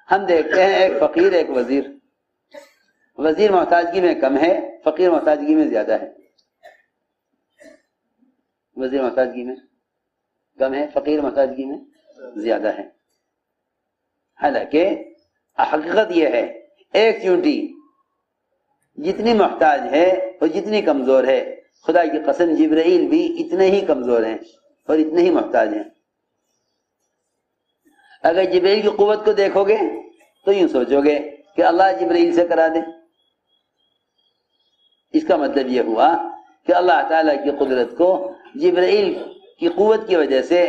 ہم دیکھتے ہیں ایک فقیر ایک وزیر، وزیر محتاجگی میں کم ہے، فقیر محتاجگی میں زیادہ ہے، وزیر محتاجگی میں کم ہے، فقیر محتاجگی میں زیادہ ہے۔ حالانکہ حقیقت یہ ہے ایک چونٹی جتنی محتاج ہے اور جتنی کمزور ہے، خدا کی قسم جبرائیل بھی اتنے ہی کمزور ہیں اور اتنے ہی محتاج ہیں۔ اگر جبرائیل کی قوت کو دیکھو گے تو یوں سوچو گے کہ اللہ جبرائیل سے کرا دے۔ اس کا مطلب یہ ہوا کہ اللہ تعالیٰ کی قدرت کو جبرائیل کی قوت کی وجہ سے،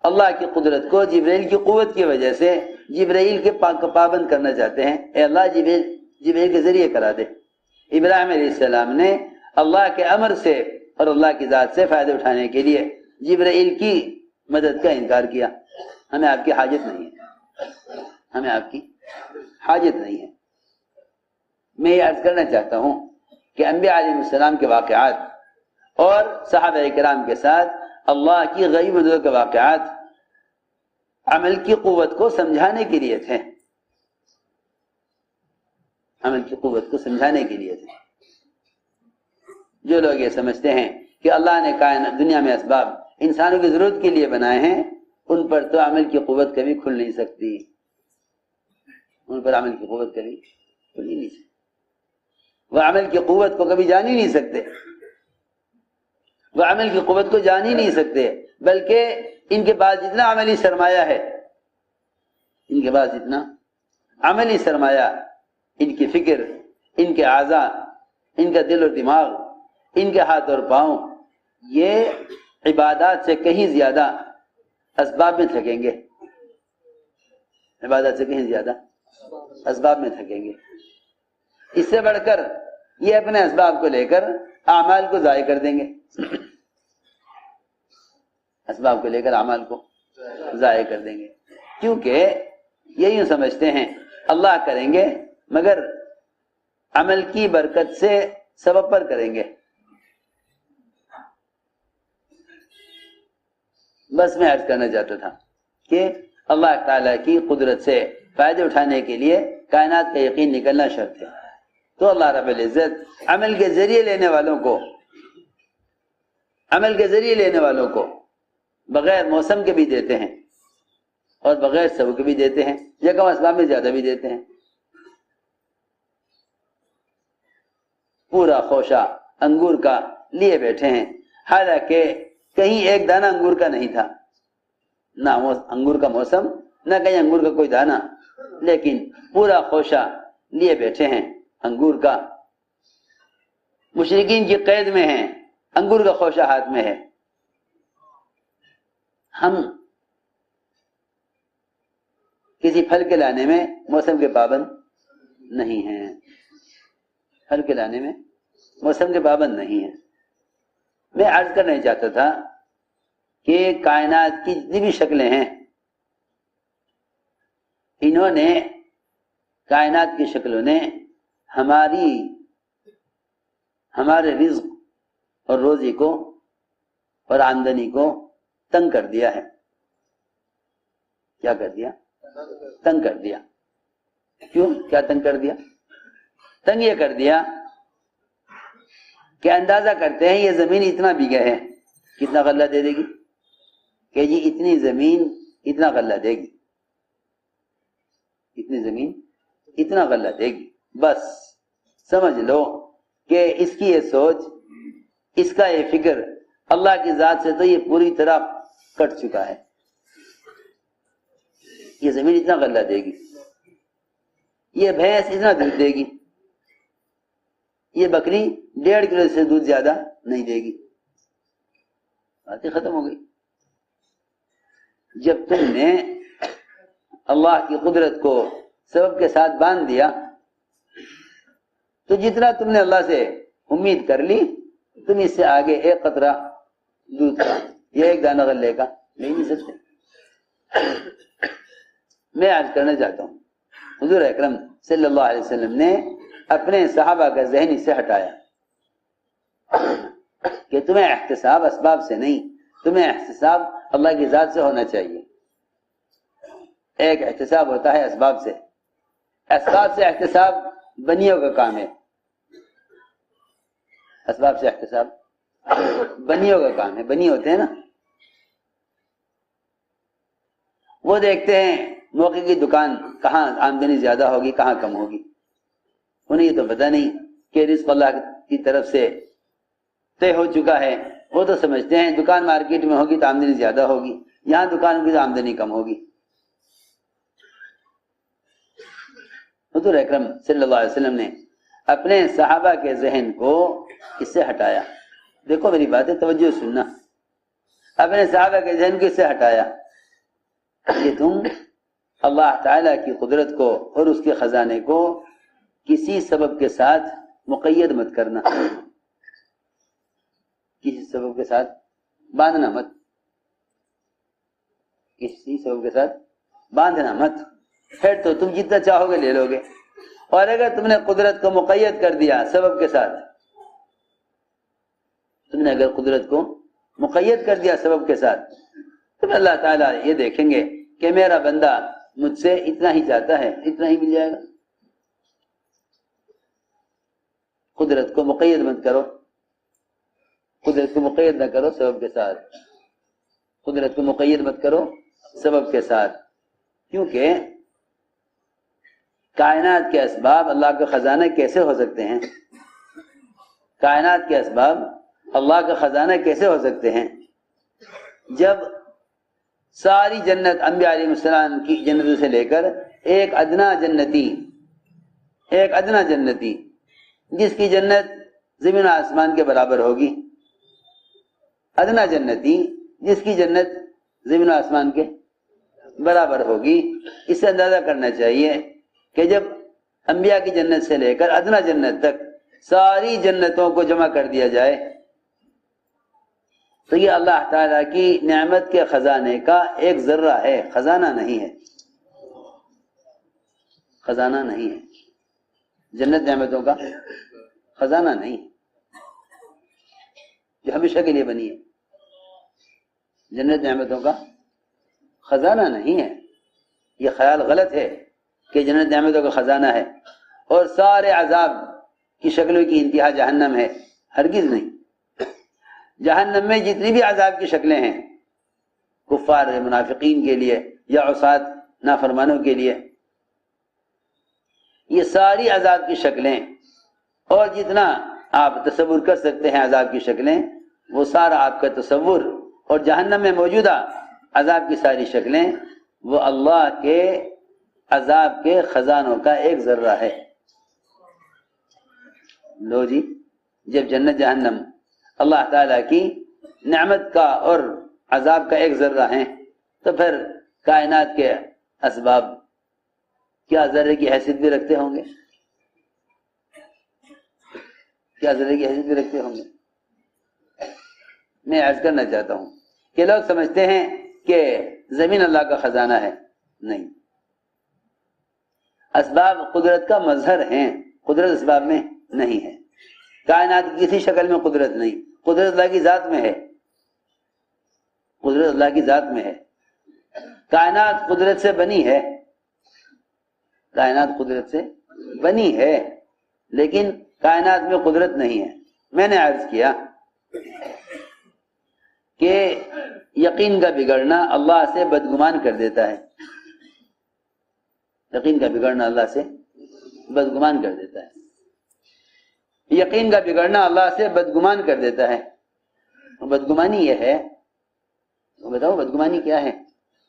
اللہ کی قدرت کو جبرائیل کی قوت کی وجہ سے جبرائیل کے پابند کرنا چاہتے ہیں۔ اے اللہ جبرائیل کے ذریعے کرا دے۔ ابراہیم علیہ السلام نے اللہ کے امر سے اور اللہ کی ذات سے فائدہ اٹھانے کے لیے جبرائیل کی مدد کا انکار کیا۔ ہمیں آپ کی حاجت نہیں ہے، ہمیں آپ کی حاجت نہیں ہے۔ میں یہ عرض کرنا چاہتا ہوں کہ انبیاء علیہ السلام کے واقعات اور صحابہ کرام کے ساتھ اللہ کی غیب مدد کے واقعات عمل کی قوت کو سمجھانے کے لیے تھے، عمل کی قوت کو سمجھانے کے لیے تھے۔ جو لوگ یہ سمجھتے ہیں کہ اللہ نے کائنات دنیا میں اسباب انسانوں کی ضرورت کے لیے بنائے ہیں، ان پر تو عمل کی قوت کبھی کھل نہیں سکتی، ان پر عمل کی قوت کبھی کھل ہی نہیں سکتی، وہ عمل کی قوت کو کبھی جان ہی نہیں سکتے، وہ عمل کی قوت کو جان ہی نہیں سکتے، بلکہ ان کے پاس جتنا عملی سرمایہ ہے، ان کے پاس جتنا عملی سرمایہ، ان کی فکر، ان کے اعضاء، ان کا دل اور دماغ، ان کے ہاتھ اور پاؤں، یہ عبادات سے کہیں زیادہ اسباب میں تھکیں گے، عبادت سے کہیں زیادہ اسباب میں تھکیں گے۔ اس سے بڑھ کر یہ اپنے اسباب کو لے کر اعمال کو ضائع کر دیں گے، اسباب کو لے کر اعمال کو ضائع کر دیں گے، کیونکہ یہ یوں سمجھتے ہیں اللہ کریں گے مگر عمل کی برکت سے سبب پر کریں گے۔ بس میں عرض کرنا چاہتا تھا کہ اللہ تعالیٰ کی قدرت سے فائدے اٹھانے کے لیے کائنات کا یقین نکلنا شرط ہے۔ تو اللہ رب العزت عمل کے ذریعے لینے والوں کو بغیر موسم کے بھی دیتے ہیں اور بغیر سبب کے بھی دیتے ہیں، یا کم اسباب میں زیادہ بھی دیتے ہیں۔ پورا خوشہ انگور کا لیے بیٹھے ہیں، حالانکہ کہیں ایک دانہ انگور کا نہیں تھا، نہ انگور کا موسم، نہ کہیں انگور کا کوئی دانہ، لیکن پورا خوشہ لیے بیٹھے ہیں انگور کا۔ مشرکین کی قید میں ہیں، انگور کا خوشہ ہاتھ میں ہے۔ ہم کسی پھل کے لانے میں موسم کے پابند نہیں ہیں، پھل کے لانے میں موسم کے پابند نہیں ہیں۔ میں عرض کرنا چاہتا تھا کہ کائنات کی جتنی بھی شکلیں ہیں، انہوں نے، کائنات کی شکلوں نے ہمارے رزق اور روزی کو اور آمدنی کو تنگ کر دیا ہے۔ کیا کر دیا؟ تنگ کر دیا۔ کیوں؟ کیا تنگ کر دیا؟ تنگ یہ کر دیا کہ اندازہ کرتے ہیں یہ زمین اتنا بیگھا ہے، کتنا غلہ دے دے گی؟ کہ جی اتنی زمین اتنا غلہ دے گی، اتنی زمین اتنا غلہ دے گی۔ بس سمجھ لو کہ اس کی یہ سوچ، اس کا یہ فکر اللہ کی ذات سے تو یہ پوری طرح کٹ چکا ہے۔ یہ زمین اتنا غلہ دے گی، یہ بھینس اتنا دودھ دے گی، یہ بکری 1.5 کلو سے دودھ زیادہ نہیں دے گی۔ باتیں ختم ہو گئی۔ جب تم نے اللہ کی قدرت کو سبب کے ساتھ باندھ دیا تو جتنا تم نے اللہ سے امید کر لی، تم اس سے آگے ایک قطرہ دودھ کا یا ایک دانہ غلے کا لے نہیں سکتے۔ میں عرض کرنا چاہتا ہوں، حضور اکرم صلی اللہ علیہ وسلم نے اپنے صحابہ کا ذہن اس سے ہٹایا کہ تمہیں احتساب اسباب سے نہیں، تمہیں احتساب اللہ کی ذات سے ہونا چاہیے۔ ایک احتساب ہوتا ہے اسباب سے، اسباب سے احتساب بنیوں کا کام ہے، اسباب سے احتساب بنیوں کا کام ہے. بنی ہوتے ہیں نا، وہ دیکھتے ہیں موقع کی دکان کہاں آمدنی زیادہ ہوگی کہاں کم ہوگی. انہیں یہ تو پتہ نہیں کہ رزق اللہ کی طرف سے طے ہو چکا ہے. وہ تو سمجھتے ہیں دکان مارکیٹ میں ہوگی تو آمدنی زیادہ ہوگی، یہاں دکان ہوگی تو آمدنی کم ہوگی. حضور اکرم صلی اللہ علیہ وسلم نے اپنے صحابہ کے ذہن کو اس سے ہٹایا. دیکھو میری بات ہے، توجہ سننا. اپنے صحابہ کے ذہن کو اس سے ہٹایا کہ تم اللہ تعالیٰ کی قدرت کو اور اس کے خزانے کو کسی سبب کے ساتھ مقید مت کرنا، کسی سبب کے ساتھ باندھنا مت، کسی سبب کے ساتھ باندھنا مت. پھر تو تم جتنا چاہو گے لے لو گے. اور اگر تم نے قدرت کو مقید کر دیا سبب کے ساتھ، تم نے اگر قدرت کو مقید کر دیا سبب کے ساتھ، تو اللہ تعالیٰ یہ دیکھیں گے کہ میرا بندہ مجھ سے اتنا ہی چاہتا ہے، اتنا ہی مل جائے گا. قدرت کو مقید مت کرو، قدرت کو مقید نہ کرو سبب کے ساتھ، قدرت کو مقید مت کرو سبب کے ساتھ. کیونکہ کائنات کے اسباب اللہ کا خزانہ کیسے ہو سکتے ہیں؟ کائنات کے اسباب اللہ کا خزانہ کیسے ہو سکتے ہیں جب ساری جنت انبیاء علیہ السلام کی جنتوں سے لے کر ایک ادنا جنتی جس کی جنت زمین و آسمان کے برابر ہوگی، ادنا جنتی جس کی جنت زمین و آسمان کے برابر ہوگی. اس سے اندازہ کرنا چاہیے کہ جب انبیاء کی جنت سے لے کر ادنا جنت تک ساری جنتوں کو جمع کر دیا جائے تو یہ اللہ تعالیٰ کی نعمت کے خزانے کا ایک ذرہ ہے، خزانہ نہیں ہے، خزانہ نہیں ہے. جنت نعمتوں کا خزانہ نہیں جو ہمیشہ کے لیے بنی ہے. جنت نعمتوں کا خزانہ نہیں ہے. یہ خیال غلط ہے کہ جنت نعمتوں کا خزانہ ہے اور سارے عذاب کی شکلوں کی انتہا جہنم ہے. ہرگز نہیں. جہنم میں جتنی بھی عذاب کی شکلیں ہیں کفار منافقین کے لیے یا عصات نافرمانوں کے لیے، یہ ساری عذاب کی شکلیں اور جتنا آپ تصور کر سکتے ہیں عذاب کی شکلیں، وہ سارا آپ کا تصور اور جہنم میں موجودہ عذاب کی ساری شکلیں وہ اللہ کے عذاب کے خزانوں کا ایک ذرہ ہے. لو جی، جب جنت جہنم اللہ تعالیٰ کی نعمت کا اور عذاب کا ایک ذرہ ہیں تو پھر کائنات کے اسباب کیا ذرے کی حیثیت بھی رکھتے ہوں گے؟ کیا ذرے کی حیثیت بھی رکھتے ہوں گے؟ میں عرض کرنا چاہتا ہوں کہ لوگ سمجھتے ہیں کہ زمین اللہ کا خزانہ ہے. نہیں، اسباب قدرت کا مظہر ہیں، قدرت اسباب میں نہیں ہے. کائنات کی کسی شکل میں قدرت نہیں، قدرت اللہ کی ذات میں ہے. قدرت اللہ کی ذات میں ہے. کائنات قدرت سے بنی ہے، کائنات قدرت سے بنی ہے، لیکن کائنات میں قدرت نہیں ہے. میں نے عرض کیا کہ یقین کا بگڑنا اللہ سے بدگمان کر دیتا ہے. یقین کا بگڑنا اللہ سے بدگمان کر دیتا ہے. یقین کا بگڑنا اللہ سے بدگمان کر دیتا ہے. بدگمانی یہ ہے، بتاؤ بدگمانی کیا ہے؟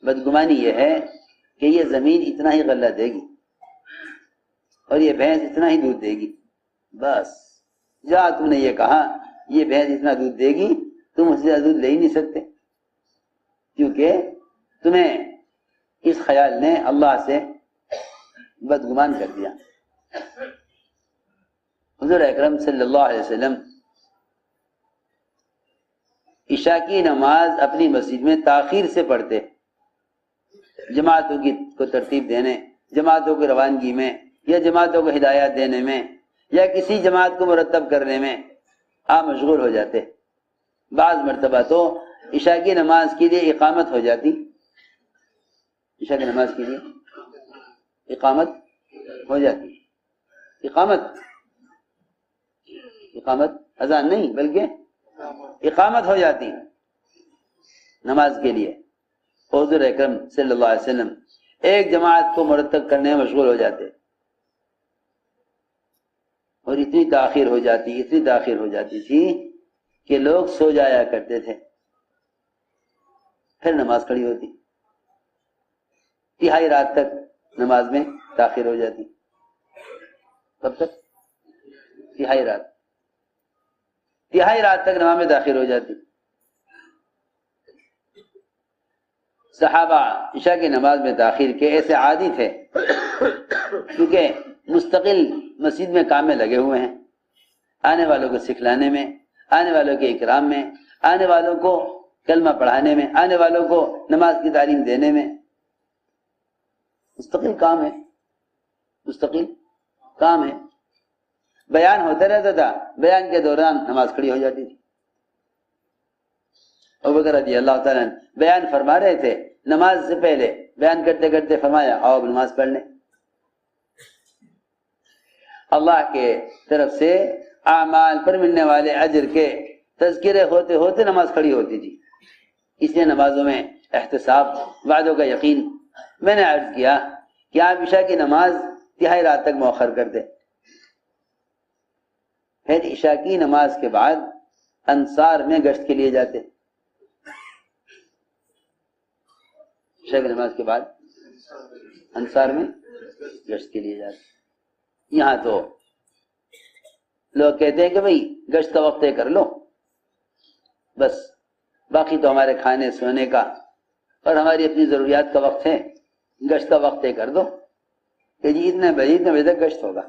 بدگمانی یہ ہے کہ یہ زمین اتنا ہی غلہ دے گی اور یہ بھینس اتنا ہی دودھ دے گی. بس جہاں تم نے یہ کہا یہ بھینس اتنا دودھ دے گی، تم اس سے زیادہ دودھ لے ہی نہیں سکتے، کیونکہ تمہیں اس خیال نے اللہ سے بدگمان کر دیا. حضور اکرم صلی اللہ علیہ وسلم عشاء کی نماز اپنی مسجد میں تاخیر سے پڑھتے، جماعتوں کو ترتیب دینے، جماعتوں کی روانگی میں یا جماعتوں کو ہدایات دینے میں یا کسی جماعت کو مرتب کرنے میں آپ مشغول ہو جاتے. بعض مرتبہ تو عشاء کی نماز کے لیے اقامت ہو جاتی، عشاء کی نماز کے لیے اقامت ہو جاتی ہے، اقامت اذان نہیں بلکہ اقامت ہو جاتی نماز کے لیے۔ حضور اکرم صلی اللہ علیہ وسلم ایک جماعت کو مرتب کرنے میں مشغول ہو جاتے اور اتنی تاخیر ہو جاتی تھی کہ لوگ سو جایا کرتے تھے، پھر نماز کھڑی ہوتی، تہائی رات تک نماز میں تاخیر ہو جاتی۔ کب تک؟ تہائی رات تک نماز میں تاخیر ہو جاتی۔ صحابہ عشاء کی نماز میں تاخیر کے ایسے عادی تھے کیونکہ مستقل مسجد میں کام میں لگے ہوئے ہیں، آنے والوں کو سکھلانے میں، آنے والوں کے اکرام میں، آنے والوں کو کلمہ پڑھانے میں، آنے والوں کو نماز کی تعلیم دینے میں، مستقل کام ہے۔ بیان ہوتا رہتا تھا، بیان کے دوران نماز کھڑی ہو جاتی تھی۔ ابوبکر رضی اللہ تعالیٰ بیان فرما رہے تھے، نماز سے پہلے بیان کرتے کرتے فرمایا آؤ نماز پڑھ لیں۔ اللہ کے طرف سے اعمال پر ملنے والے اجر کے تذکرے ہوتے ہوتے نماز کھڑی ہوتی تھی، اس لیے نمازوں میں احتساب، وعدوں کا یقین۔ میں نے عرض کیا کہ آپ عشاء کی نماز تہائی رات تک مؤخر کر دیں، پھر عشاء کی نماز کے بعد انصار میں گشت کے لیے جاتے، عشاء کی نماز کے بعد انصار میں گشت کے لیے جاتے۔ یہاں تو لوگ کہتے ہیں کہ بھئی گشت کا وقت طے کر لو، بس باقی تو ہمارے کھانے سونے کا اور ہماری اپنی ضروریات کا وقت ہے، گشت کا وقت طے کر دو کہ جی اتنے بجے تک گشت ہوگا۔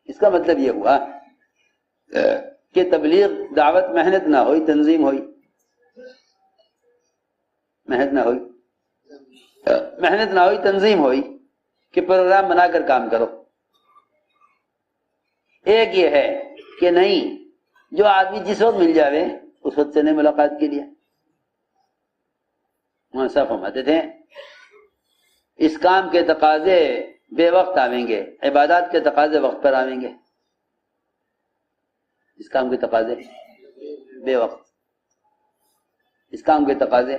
اس کا مطلب یہ ہوا کہ تبلیغ دعوت محنت نہ ہوئی، تنظیم ہوئی، محنت نہ ہوئی تنظیم ہوئی کہ پروگرام بنا کر کام کرو۔ ایک یہ ہے کہ نہیں، جو آدمی جس وقت مل جاوے اس وقت سے نہیں ملاقات کے لیے۔ وہاں صاحب فرماتے تھے اس کام کے تقاضے بے وقت آویں گے، عبادات کے تقاضے وقت پر آویں گے۔ اس کام کے تقاضے بے وقت، اس کام کے تقاضے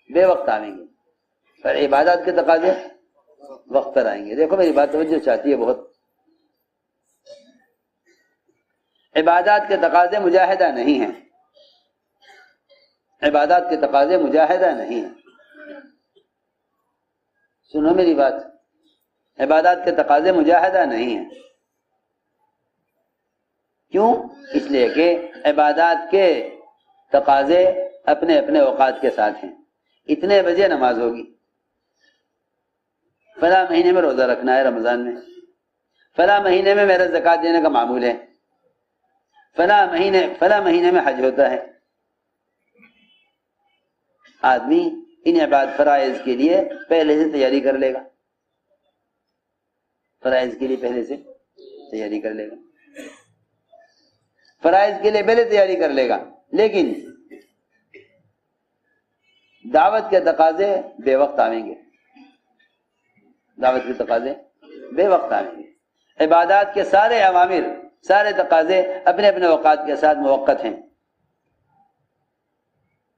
بے وقت آویں گے، پر عبادات کے تقاضے وقت پر آئیں گے۔ دیکھو میری بات توجہ چاہتی ہے بہت۔ عبادات کے تقاضے مجاہدہ نہیں ہیں، عبادات کے تقاضے مجاہدہ نہیں ہیں۔ سنو میری بات، عبادات کے تقاضے مجاہدہ نہیں ہیں۔ کیوں؟ اس لیے کہ عبادات کے تقاضے اپنے اپنے اوقات کے ساتھ ہیں۔ اتنے بجے نماز ہوگی، فلاں مہینے میں روزہ رکھنا ہے رمضان میں، فلاں مہینے میں میرا زکوٰۃ دینے کا معمول ہے، فلاں مہینے میں حج ہوتا ہے۔ آدمی ان فرائض کے لیے پہلے سے تیاری کر لے گا، فرائض کے لیے پہلے سے تیاری کر لے گا، فرائض کے لیے پہلے تیاری کر لے گا، لیکن دعوت کے تقاضے بے وقت آئیں گے، دعوت کے تقاضے بے وقت آئیں گے۔ عبادات کے سارے اوامر، سارے تقاضے اپنے اپنے اوقات کے ساتھ موقت ہیں۔